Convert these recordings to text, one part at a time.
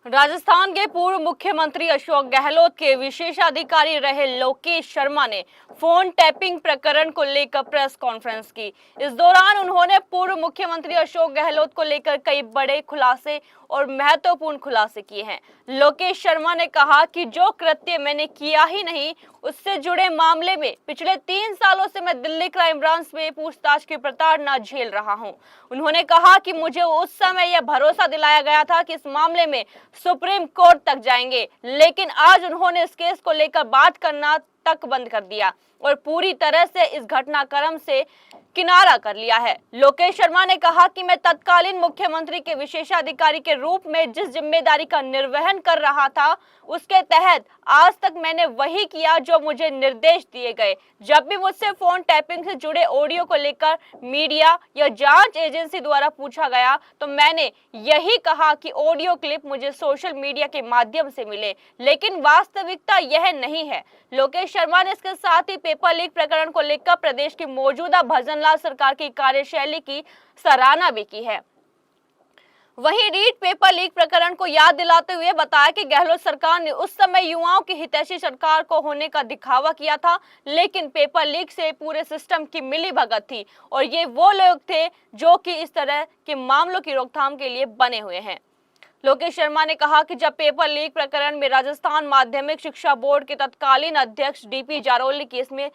राजस्थान के पूर्व मुख्यमंत्री अशोक गहलोत के विशेषाधिकारी रहे लोकेश शर्मा ने फोन टैपिंग प्रकरण को लेकर प्रेस कॉन्फ्रेंस की। इस दौरान उन्होंने पूर्व मुख्यमंत्री अशोक गहलोत को लेकर कई बड़े खुलासे और महत्वपूर्ण खुलासे किए हैं। लोकेश शर्मा ने कहा कि जो कृत्य मैंने किया ही नहीं, उससे जुड़े मामले में पिछले 3 सालों से मैं दिल्ली क्राइम ब्रांच में पूछताछ की प्रताड़ना झेल रहा हूं। उन्होंने कहा कि मुझे उस समय यह भरोसा दिलाया गया था कि इस मामले में सुप्रीम कोर्ट तक जाएंगे, लेकिन आज उन्होंने इस केस को लेकर बात करना तक बंद कर दिया और पूरी तरह से इस घटनाक्रम से किनारा कर लिया है। लोकेश शर्मा ने कहा कि मैं तत्कालीन मुख्यमंत्री के विशेषाधिकारी के रूप में जिस जिम्मेदारी का निर्वहन कर रहा था, उसके तहत आज तक मैंने वही किया जो मुझे निर्देश दिए गए। जब भी मुझसे फोन टैपिंग से जुड़े ऑडियो को लेकर मीडिया या जांच एजेंसी द्वारा पूछा गया तो मैंने यही कहा कि ऑडियो क्लिप मुझे सोशल मीडिया के माध्यम से मिले, लेकिन वास्तविकता यह नहीं है। लोकेश शर्मा ने इसके साथ ही पेपर लीक प्रकरण को लेकर प्रदेश की मौजूदा भजनलाल सरकार की कार्यशैली की सराहना भी की है। वहीं रीट पेपर लीक प्रकरण को याद दिलाते हुए बताया कि गहलोत सरकार ने उस समय युवाओं की हितैषी सरकार को होने का दिखावा किया था, लेकिन पेपर लीक से पूरे सिस्टम की मिलीभगत थी और ये वो लोग थे जो कि इस तरह के मामलों की रोकथाम के लिए बने हुए हैं। लोकेश शर्मा ने कहा कि जब पेपर लीक प्रकरण में राजस्थान माध्यमिक शिक्षा बोर्ड के तत्कालीन अध्यक्ष डीपी जारोली की इसमें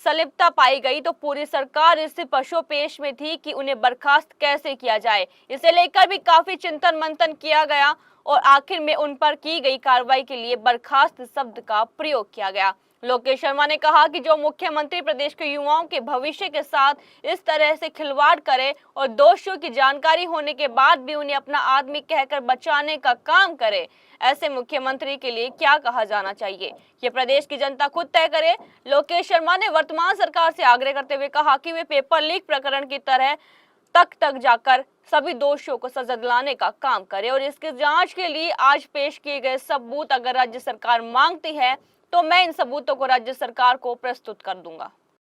संलिप्तता पाई गई तो पूरी सरकार इस पशोपेश में थी कि उन्हें बर्खास्त कैसे किया जाए। इसे लेकर भी काफी चिंतन मंथन किया गया और आखिर में उन पर की गई कार्रवाई के लिए बर्खास्त शब्द का प्रयोग किया गया। लोकेश शर्मा ने कहा कि जो मुख्यमंत्री प्रदेश के युवाओं के भविष्य के साथ इस तरह से खिलवाड़ करे और दोषियों की जानकारी होने के बाद भी उन्हें अपना आदमी कहकर बचाने का काम करे, ऐसे मुख्यमंत्री के लिए क्या कहा जाना चाहिए, ये प्रदेश की जनता खुद तय करे। लोकेश शर्मा ने वर्तमान सरकार से आग्रह करते हुए कहा कि वे पेपर लीक प्रकरण की तरह तक जाकर सभी दोषियों को सजा दिलाने का काम करे और इसकी जांच के लिए आज पेश किए गए सबूत अगर राज्य सरकार मांगती है तो मैं इन सबूतों को राज्य सरकार को प्रस्तुत कर दूंगा।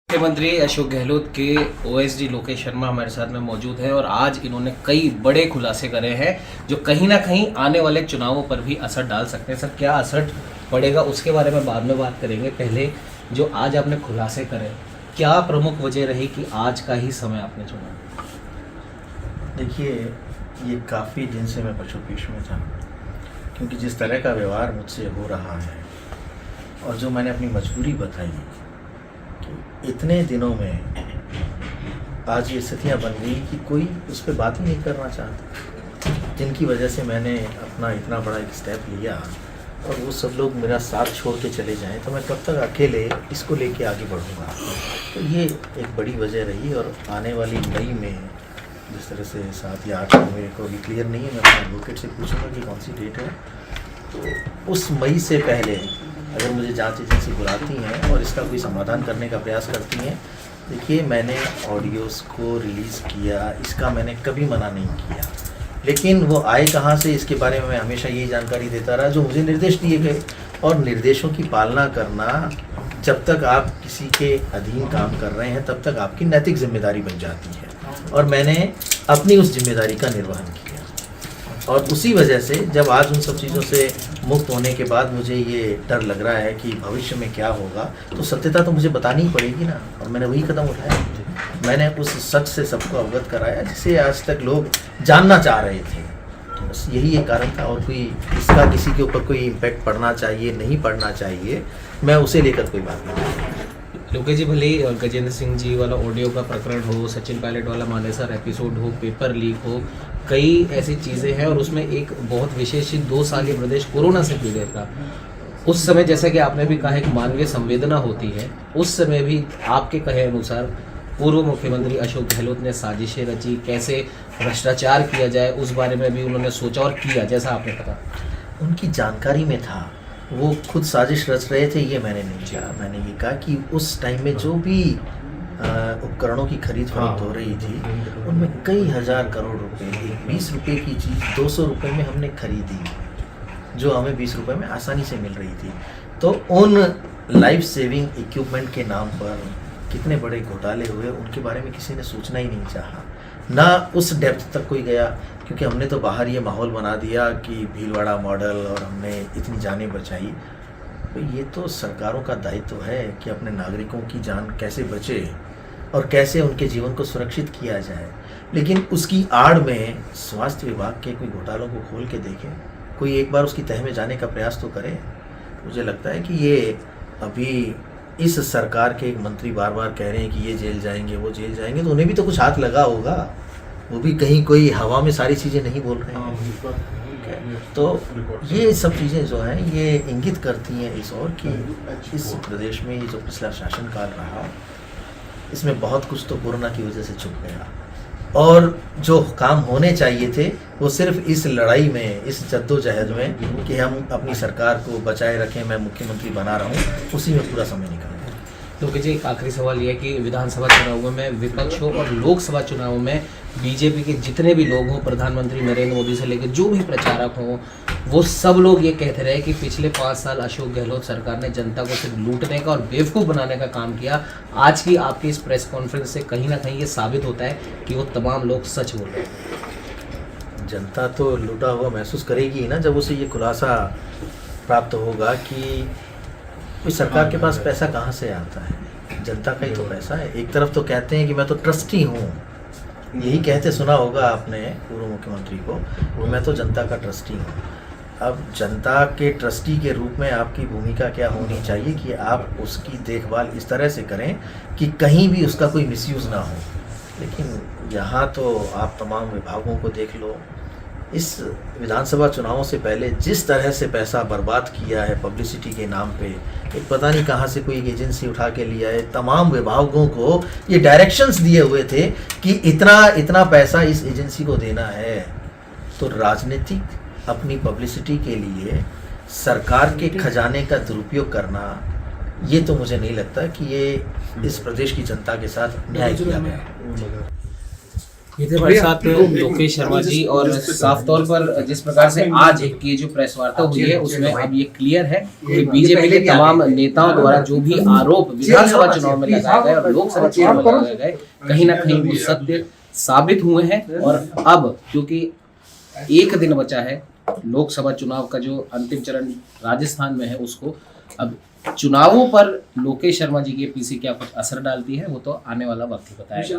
मुख्यमंत्री अशोक गहलोत के ओएसडी लोकेश शर्मा हमारे साथ में मौजूद हैं और आज इन्होंने कई बड़े खुलासे करे हैं जो कहीं ना कहीं आने वाले चुनावों पर भी असर डाल सकते हैं। सर, क्या असर पड़ेगा उसके बारे में बाद में बात करेंगे। पहले जो आज आपने खुलासे करे, क्या प्रमुख वजह रही कि आज का ही समय आपने चुना? देखिए, ये काफ़ी दिन से मैं पशुपेश में था, क्योंकि जिस तरह का व्यवहार मुझसे हो रहा है और जो मैंने अपनी मजबूरी बताई कि इतने दिनों में आज ये स्थितियाँ बन गई कि कोई उस पर बात ही नहीं करना चाहता, जिनकी वजह से मैंने अपना इतना बड़ा एक स्टेप लिया और वो सब लोग मेरा साथ छोड़ के चले जाएं तो मैं कब तक अकेले इसको लेके आगे बढ़ूँगा। तो ये एक बड़ी वजह रही। और आने वाली मई में जिस तरह से 7 या 8 मेरे को अभी क्लियर नहीं है, मैं अपने एडवोकेट से पूछूंगा कि कौन सी डेट है, तो उस मई से पहले अगर मुझे जांच एजेंसी बुलाती हैं और इसका कोई समाधान करने का प्रयास करती हैं। देखिए, मैंने ऑडियोज़ को रिलीज़ किया, इसका मैंने कभी मना नहीं किया, लेकिन वो आए कहाँ से इसके बारे में मैं हमेशा यही जानकारी देता रहा जो मुझे निर्देश दिए गए। और निर्देशों की पालना करना, जब तक आप किसी के अधीन काम कर रहे हैं तब तक आपकी नैतिक जिम्मेदारी बन जाती है और मैंने अपनी उस जिम्मेदारी का निर्वहन किया। और उसी वजह से जब आज उन सब चीज़ों से मुक्त होने के बाद मुझे ये डर लग रहा है कि भविष्य में क्या होगा, तो सत्यता तो मुझे बतानी ही पड़ेगी ना। और मैंने वही कदम उठाया, मैंने उस सच से सबको अवगत कराया जिसे आज तक लोग जानना चाह रहे थे। तो बस यही एक कारण था और कोई इसका किसी के ऊपर कोई इम्पैक्ट पड़ना चाहिए नहीं पड़ना चाहिए, मैं उसे लेकर कोई बात नहीं करता। लोकेश जी, भले ही गजेंद्र सिंह जी वाला ऑडियो का प्रकरण हो, सचिन पायलट वाला मानेसर एपिसोड हो, पेपर लीक हो, कई ऐसी चीज़ें हैं और उसमें एक बहुत विशेष 2 साल ये प्रदेश कोरोना से पीड़ित था। उस समय जैसा कि आपने भी कहा एक मानवीय संवेदना होती है, उस समय भी आपके कहे अनुसार पूर्व मुख्यमंत्री अशोक गहलोत ने साजिशें रची, कैसे भ्रष्टाचार किया जाए उस बारे में भी उन्होंने सोचा और किया, जैसा आपने कहा उनकी जानकारी में था। वो खुद साजिश रच रहे थे, ये मैंने नहीं कहा। मैंने ये कहा कि उस टाइम में जो भी उपकरणों की खरीद फरोख्त हो रही थी उनमें कई हज़ार करोड़ रुपए, 20 रुपये की चीज़ 200 रुपये में हमने खरीदी, जो हमें 20 रुपये में आसानी से मिल रही थी। तो उन लाइफ सेविंग इक्विपमेंट के नाम पर कितने बड़े घोटाले हुए उनके बारे में किसी ने सोचना ही नहीं चाहा। ना उस डेप्थ तक कोई गया, क्योंकि हमने तो बाहर ये माहौल बना दिया कि भीलवाड़ा मॉडल और हमने इतनी जानें बचाई। तो ये तो सरकारों का दायित्व है कि अपने नागरिकों की जान कैसे बचे और कैसे उनके जीवन को सुरक्षित किया जाए, लेकिन उसकी आड़ में स्वास्थ्य विभाग के कोई घोटालों को खोल के देखें, कोई एक बार उसकी तह में जाने का प्रयास तो करे। मुझे लगता है कि ये अभी इस सरकार के एक मंत्री बार बार कह रहे हैं कि ये जेल जाएंगे वो जेल जाएंगे, तो उन्हें भी तो कुछ हाथ लगा होगा, वो भी कहीं कोई हवा में सारी चीज़ें नहीं बोल रहे हैं। तो ये सब चीज़ें जो हैं ये इंगित करती हैं इस ओर कि इस प्रदेश में ये जो पिछला शासनकाल रहा, इसमें बहुत कुछ तो कोरोना की वजह से छुप गया, और जो काम होने चाहिए थे वो सिर्फ इस लड़ाई में, इस जद्दोजहद में कि हम अपनी सरकार को बचाए रखें, मैं मुख्यमंत्री बना रहा हूँ, उसी में पूरा समय निकल गया। तो जी एक आखिरी सवाल ये है कि विधानसभा चुनावों में विपक्ष हो और लोकसभा चुनावों में बीजेपी के जितने भी लोग हों, प्रधानमंत्री नरेंद्र मोदी से लेकर जो भी प्रचारक हों, वो सब लोग ये कहते रहे कि पिछले 5 साल अशोक गहलोत सरकार ने जनता को सिर्फ लूटने का और बेवकूफ़ बनाने का काम किया। आज की आपकी इस प्रेस कॉन्फ्रेंस से कहीं ना कहीं ये साबित होता है कि वो तमाम लोग सच बोल रहे हैं। जनता तो लूटा हुआ महसूस करेगी ही ना, जब उसे ये खुलासा प्राप्त होगा कि कोई सरकार के पास पैसा कहाँ से आता है, जनता का ही तो पैसा है। एक तरफ तो कहते हैं कि मैं तो ट्रस्टी हूँ, यही कहते सुना होगा आपने पूर्व मुख्यमंत्री को, मैं तो जनता का ट्रस्टी हूँ। अब जनता के ट्रस्टी के रूप में आपकी भूमिका क्या होनी चाहिए कि आप उसकी देखभाल इस तरह से करें कि कहीं भी उसका कोई मिसयूज़ ना हो। लेकिन यहाँ तो आप तमाम विभागों को देख लो, इस विधानसभा चुनावों से पहले जिस तरह से पैसा बर्बाद किया है पब्लिसिटी के नाम पे, एक पता नहीं कहाँ से कोई एजेंसी उठा के लिया है, तमाम विभागों को ये डायरेक्शंस दिए हुए थे कि इतना इतना पैसा इस एजेंसी को देना है। तो राजनीतिक अपनी पब्लिसिटी के लिए सरकार के खजाने का दुरुपयोग करना, ये तो मुझे नहीं लगता कि ये इस प्रदेश की जनता के साथ न्याय किया गया। ये थे हमारे साथ लोकेश शर्मा जी, और साफ तौर पर जिस प्रकार से आज की जो प्रेस वार्ता हुई है उसमें अब ये क्लियर है कि बीजेपी के तमाम नेताओं द्वारा जो भी आरोप विधानसभा चुनाव में लगाए गए और लोकसभा चुनाव में लगाए गए, कहीं ना कहीं वो सत्य साबित हुए हैं। और अब क्योंकि 1 दिन बचा है लोकसभा चुनाव का, जो अंतिम चरण राजस्थान में है, उसको अब चुनावों पर लोकेश शर्मा जी की पीसी क्या कुछ असर डालती है वो तो आने वाला वक्त ही बताएगा।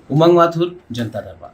उमंग माथुर, जनता दरबार।